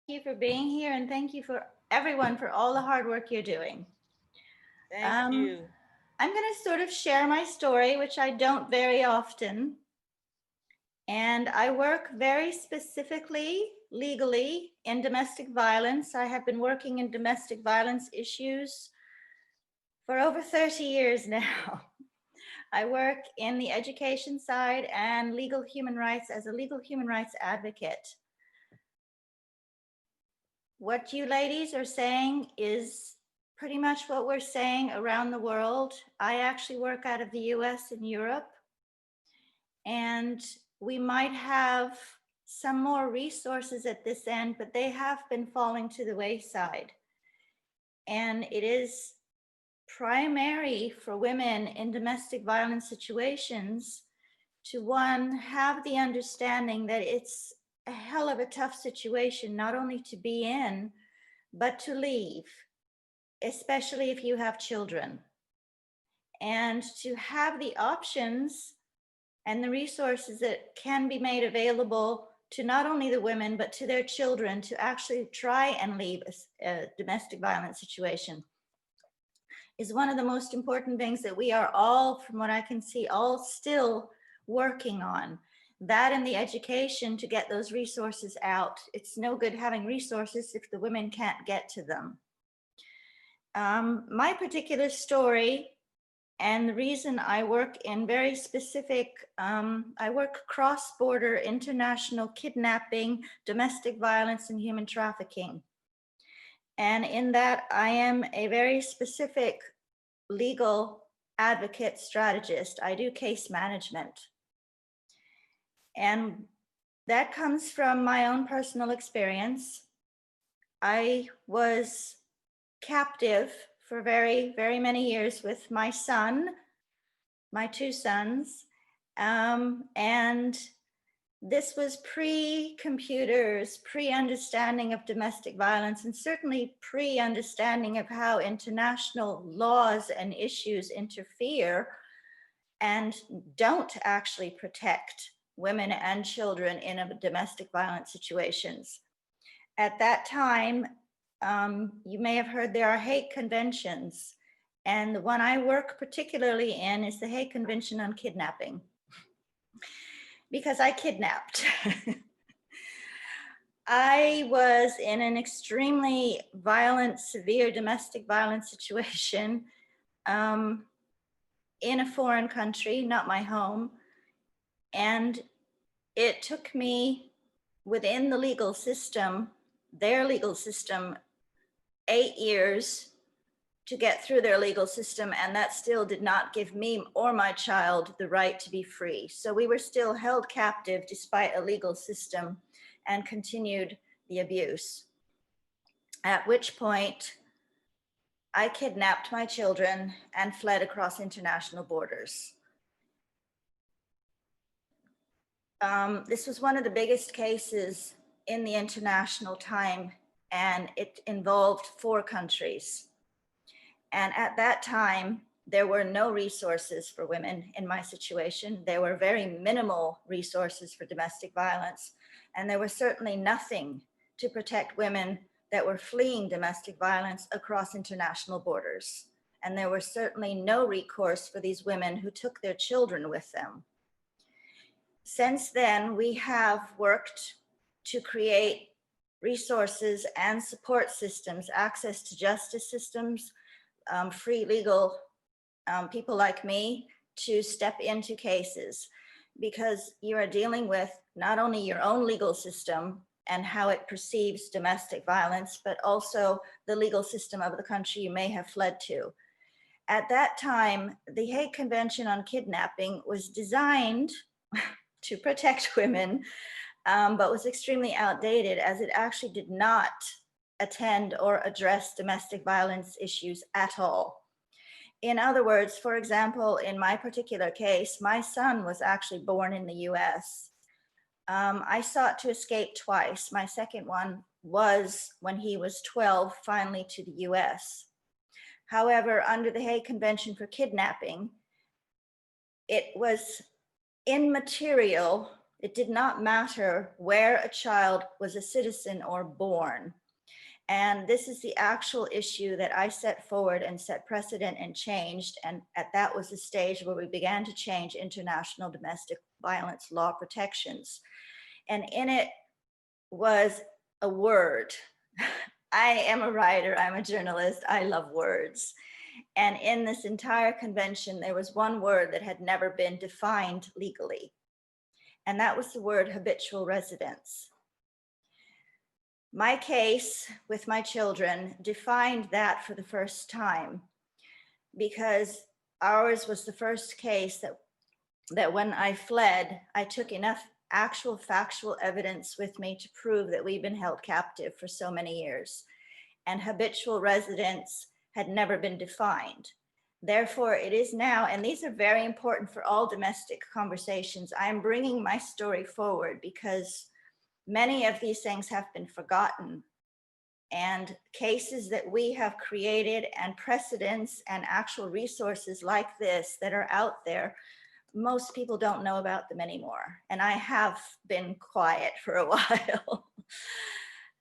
you for being here, and thank you for everyone for all the hard work you're doing. Thank Um, you. I'm going to sort of share my story, which I don't very often. And I work very specifically, legally, in domestic violence. I have been working in domestic violence issues for over 30 years now. I work in the education side and legal human rights as a legal human rights advocate. What you ladies are saying is pretty much what we're saying around the world. I actually work out of the US and Europe, and we might have some more resources at this end, but they have been falling to the wayside. And it is primary for women in domestic violence situations to, one, have the understanding that it's a hell of a tough situation, not only to be in, but to leave, especially if you have children. And to have the options and the resources that can be made available to not only the women, but to their children to actually try and leave a domestic violence situation is one of the most important things that we are all, from what I can see, all still working on. That and the education to get those resources out. It's no good having resources if the women can't get to them. My particular story and the reason I work in very specific, I work cross-border international kidnapping, domestic violence, and human trafficking. And in that, I am a very specific legal advocate strategist. I do case management. And that comes from my own personal experience. I was captive for very, very many years with my son, my two sons. And this was pre-computers, pre-understanding of domestic violence, and certainly pre-understanding of how international laws and issues interfere and don't actually protect women and children in domestic violence situations. At that time, you may have heard there are Hague Conventions, and the one I work particularly in is the Hague Convention on Kidnapping, because I kidnapped. I was in an extremely violent, severe domestic violence situation in a foreign country, not my home, and it took me within the legal system, their legal system, 8 years to get through their legal system, and that still did not give me or my child the right to be free. So we were still held captive despite a legal system and continued the abuse. At which point, I kidnapped my children and fled across international borders. This was one of the biggest cases in the international time, and it involved 4 countries. And at that time, there were no resources for women in my situation. There were very minimal resources for domestic violence. And there was certainly nothing to protect women that were fleeing domestic violence across international borders. And there was certainly no recourse for these women who took their children with them. Since then, we have worked to create resources and support systems, access to justice systems, free legal people like me to step into cases, because you are dealing with not only your own legal system and how it perceives domestic violence, but also the legal system of the country you may have fled to. At that time, the Hague Convention on Kidnapping was designed to protect women, but was extremely outdated, as it actually did not attend or address domestic violence issues at all. In other words, for example, in my particular case, my son was actually born in the US. I sought to escape twice. My second one was when he was 12, finally to the US. However, under the Hague Convention for Kidnapping, it was immaterial. It did not matter where a child was a citizen or born. And this is the actual issue that I set forward and set precedent and changed. And that was the stage where we began to change international domestic violence law protections. And in it was a word. I am a writer, I'm a journalist, I love words. And in this entire convention, there was one word that had never been defined legally. And that was the word habitual residence. My case with my children defined that for the first time, because ours was the first case that when I fled, I took enough actual factual evidence with me to prove that we've been held captive for so many years, and habitual residence had never been defined. Therefore, it is now, and these are very important for all domestic conversations, I am bringing my story forward because many of these things have been forgotten, and cases that we have created and precedents and actual resources like this that are out there, most people don't know about them anymore. And I have been quiet for a while.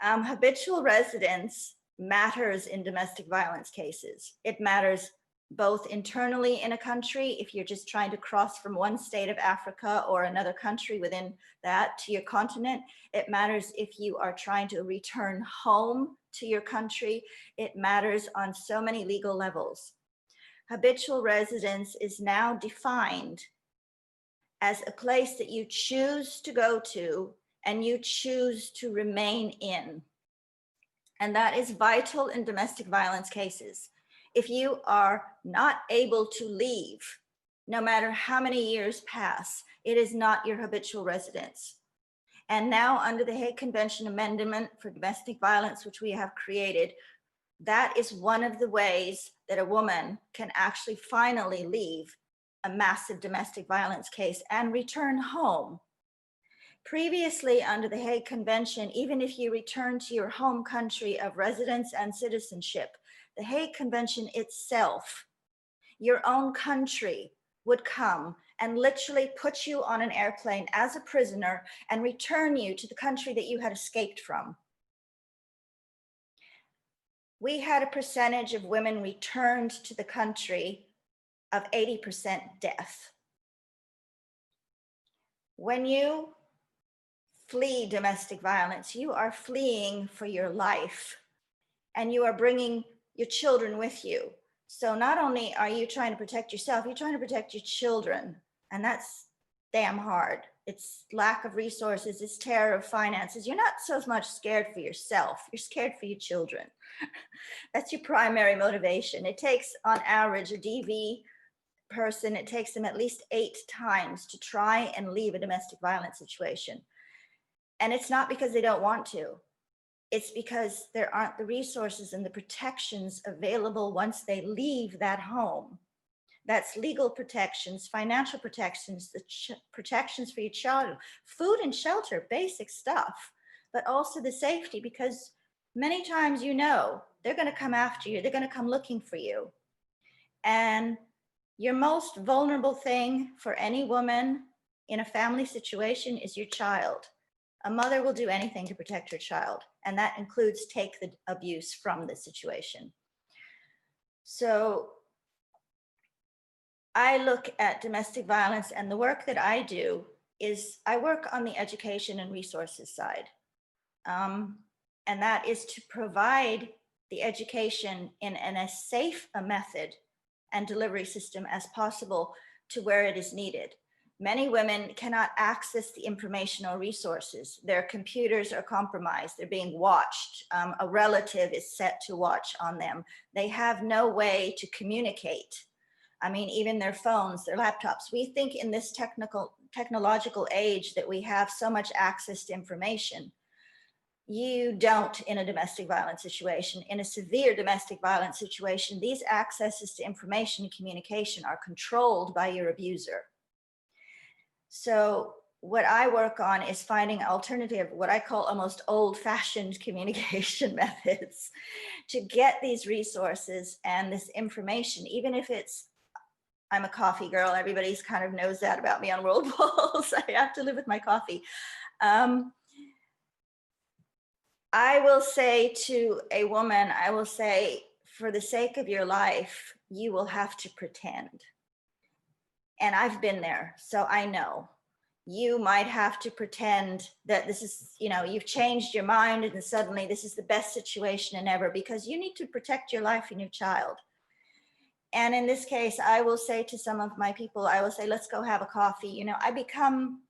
Habitual residence matters in domestic violence cases. It matters both internally in a country, if you're just trying to cross from one state of Africa or another country within that to your continent. It matters if you are trying to return home to your country. It matters on so many legal levels. Habitual residence is now defined as a place that you choose to go to and you choose to remain in. And that is vital in domestic violence cases. If you are not able to leave, no matter how many years pass, it is not your habitual residence. And now under the Hague Convention Amendment for Domestic Violence, which we have created, that is one of the ways that a woman can actually finally leave a massive domestic violence case and return home. Previously, under the Hague Convention, even if you return to your home country of residence and citizenship, the Hague Convention itself, your own country, would come and literally put you on an airplane as a prisoner and return you to the country that you had escaped from. We had a percentage of women returned to the country of 80% death. When you flee domestic violence, you are fleeing for your life, and you are bringing your children with you. So not only are you trying to protect yourself, you're trying to protect your children, and that's damn hard. It's lack of resources, it's terror of finances. You're not so much scared for yourself, you're scared for your children. That's your primary motivation. It takes, on average, a DV person, it takes them at least 8 times to try and leave a domestic violence situation. And it's not because they don't want to. It's because there aren't the resources and the protections available once they leave that home. That's legal protections, financial protections, the protections for your child, food and shelter, basic stuff, but also the safety, because many times, you know, they're going to come after you. They're going to come looking for you. And your most vulnerable thing for any woman in a family situation is your child. A mother will do anything to protect her child, and that includes take the abuse from the situation. So I look at domestic violence, and the work that I do is I work on the education and resources side. And that is to provide the education in as safe a method and delivery system as possible to where it is needed. Many women cannot access the information or resources. Their computers are compromised. They're being watched. A relative is set to watch on them. They have no way to communicate. I mean, even their phones, their laptops. We think in this technological age that we have so much access to information. You don't in a domestic violence situation. In a severe domestic violence situation, these accesses to information and communication are controlled by your abuser. So what I work on is finding alternative, what I call almost old-fashioned communication methods to get these resources and this information, even if it's I'm a coffee girl. Everybody's kind of knows that about me on WorldPulse. I have to live with my coffee. I will say to a woman, I will say, for the sake of your life, you will have to pretend. And I've been there, so I know. You might have to pretend that this is, you've changed your mind and suddenly this is the best situation in ever, because you need to protect your life and your child. And in this case, I will say to some of my people, I will say, let's go have a coffee. I become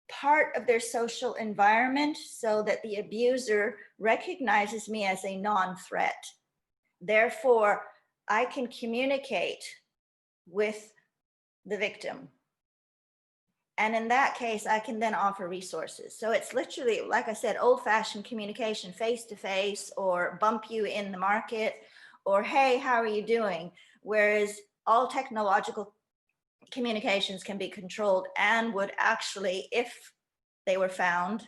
part of their social environment so that the abuser recognizes me as a non-threat. Therefore, I can communicate with the victim. And in that case, I can then offer resources. So it's literally, like I said, old-fashioned communication, face-to-face, or bump you in the market, or, hey, how are you doing? Whereas all technological communications can be controlled and would actually, if they were found,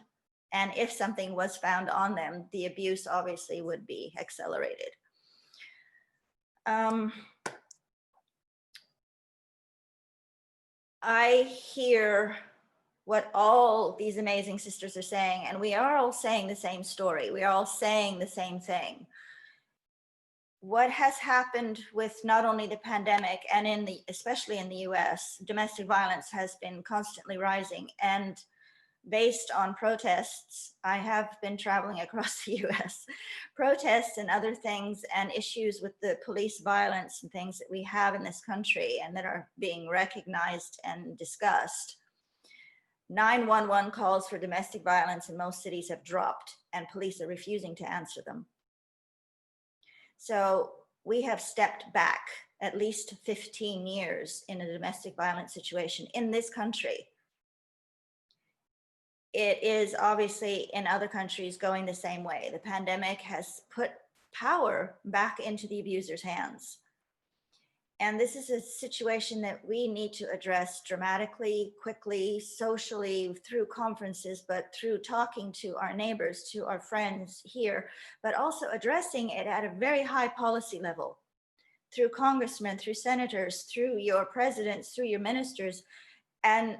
and if something was found on them, the abuse obviously would be accelerated. I hear what all these amazing sisters are saying, and we are all saying the same story. We are all saying the same thing. What has happened with not only the pandemic and especially in the US, domestic violence has been constantly rising. And based on protests, I have been traveling across the US, protests and other things and issues with the police violence and things that we have in this country and that are being recognized and discussed. 911 calls for domestic violence in most cities have dropped, and police are refusing to answer them. So we have stepped back at least 15 years in a domestic violence situation in this country. It is obviously in other countries going the same way. The pandemic has put power back into the abuser's hands. And this is a situation that we need to address dramatically, quickly, socially, through conferences, but through talking to our neighbors, to our friends here, but also addressing it at a very high policy level, through congressmen, through senators, through your presidents, through your ministers, and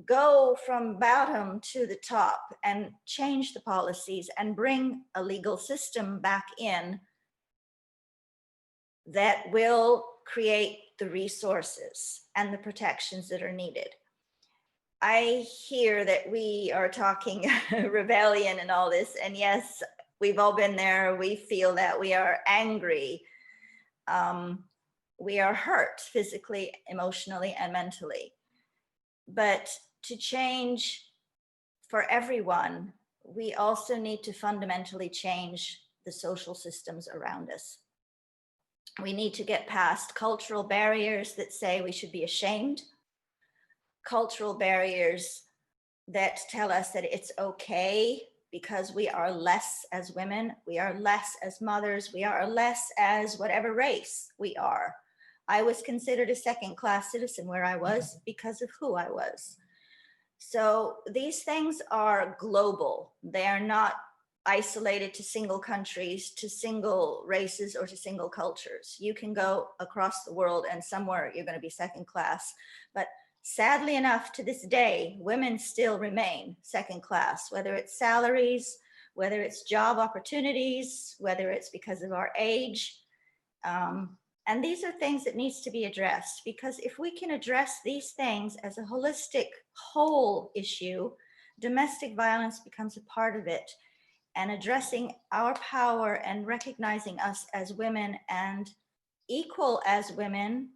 go from bottom to the top and change the policies and bring a legal system back in that will create the resources and the protections that are needed. I hear that we are talking rebellion and all this, and yes, we've all been there. We feel that we are angry. We are hurt physically, emotionally, and mentally. But to change for everyone, we also need to fundamentally change the social systems around us. We need to get past cultural barriers that say we should be ashamed, cultural barriers that tell us that it's okay because we are less as women, we are less as mothers, we are less as whatever race we are. I was considered a second-class citizen where I was because of who I was. So these things are global. They are not isolated to single countries, to single races, or to single cultures. You can go across the world and somewhere you're going to be second class. But sadly enough, to this day, women still remain second class, whether it's salaries, whether it's job opportunities, whether it's because of our age. And these are things that needs to be addressed, because if we can address these things as a holistic whole issue, domestic violence becomes a part of it. And addressing our power and recognizing us as women and equal as women,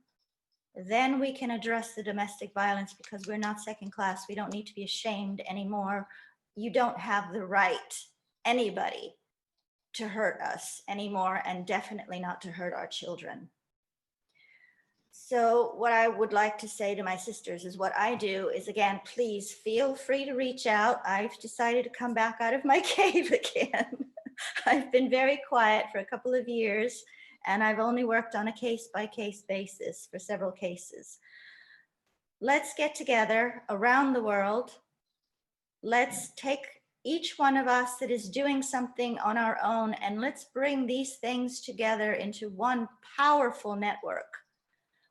then we can address the domestic violence, because we're not second class. We don't need to be ashamed anymore. You don't have the right, anybody, to hurt us anymore, and definitely not to hurt our children. So what I would like to say to my sisters is, what I do is, again, please feel free to reach out. I've decided to come back out of my cave again. I've been very quiet for a couple of years, and I've only worked on a case-by-case basis for several cases. Let's get together around the world. Let's take each one of us that is doing something on our own, and let's bring these things together into one powerful network.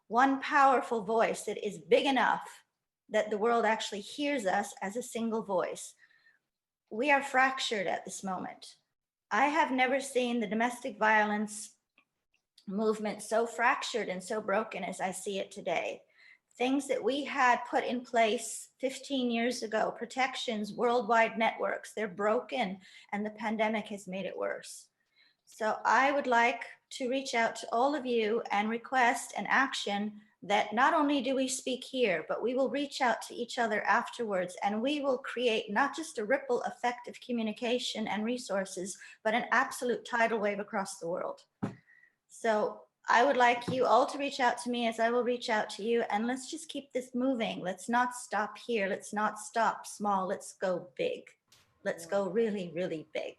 one powerful voice that is big enough that the world actually hears us as a single voice. We are fractured at this moment. I have never seen the domestic violence movement so fractured and so broken as I see it today. Things that we had put in place 15 years ago, protections, worldwide networks, they're broken, and the pandemic has made it worse. So I would like to reach out to all of you and request an action that not only do we speak here, but we will reach out to each other afterwards, and we will create not just a ripple effect of communication and resources, but an absolute tidal wave across the world. So I would like you all to reach out to me as I will reach out to you, and let's just keep this moving. Let's not stop here. Let's not stop small. Let's go big. Let's go really, really big.